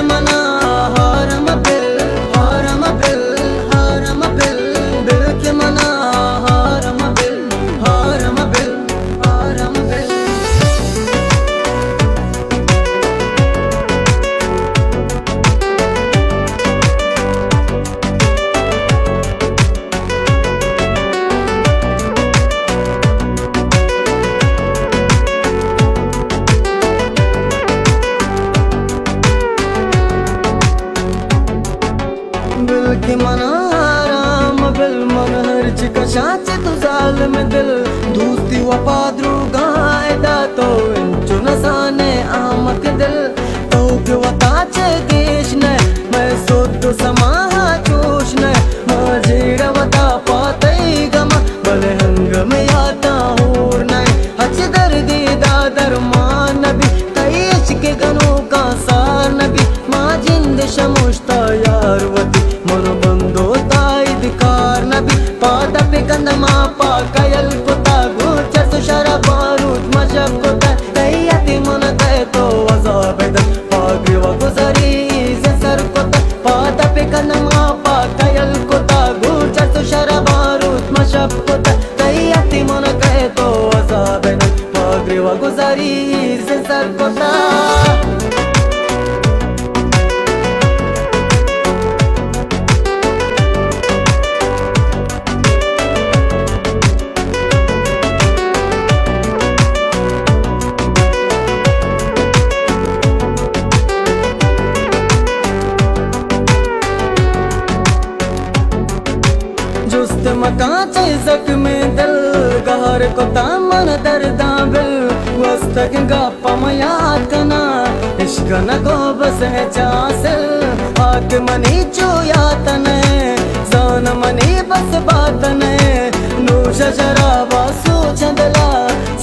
मना हारम बिल, हारम बिल, हारम bill, bill के मना हारम बिल, हारम बिल, हारम बिल। बिल के मना आराम बिल मन हर्च कशाचे तू जाल में दिल दूसती वफा द्रुगायदा तो इंचु नसाने आमक दिल तो के वताचे देश ने मैं सोत समाहा जोश ने माझे रवता पातई गमा भले हंगम याता होर नहीं हच दर्दी दादर मान नबी तईश के गनों का सार नबी माँ जिंद शमुश्ता यार वती मन बंदो ताइदकार नबी पादा पे कंदमा पा कयल कुता गुचर सुशरा बारूद मशक कुता तैयती मन तय तो अजाब दल पागरी व गुजरी से सर कुता पादा पे कंदमा पा कयल कुता गुचर सुशरा बारूद मशक कुता तैयती मन तय तो अजाब दल पागरी व गुजरी से सर कुता। जुस्त मकाचे जख्म दिल गहर को तामन दर्दा बिल वस्तक गप्पा मयाद कना इश्क न को बस है चासिल आक मनी चुयातने जान मनी बस बातने नूश शराबा सूचंदला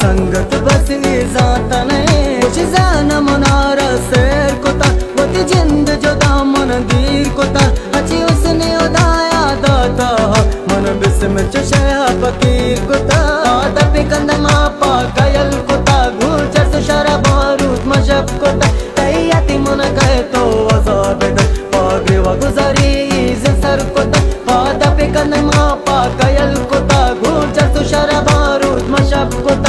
संगत बस जातने कुछ जान मनारा सैर कोता वती जिंद जो दामन दीर कोता अच्छी उसने उदाया दाता मन बिस्म चशया फकीर कुता आदा पे कंदमा पा कयल कुता गुचर सुशरा बारूद मशक कुता तैयती मन गए तो अजाब दल पागरी व गुजरी से सर कुता आदा पे कंदमा पा कयल कुता गुचर सुशरा बारूद मशक कुता।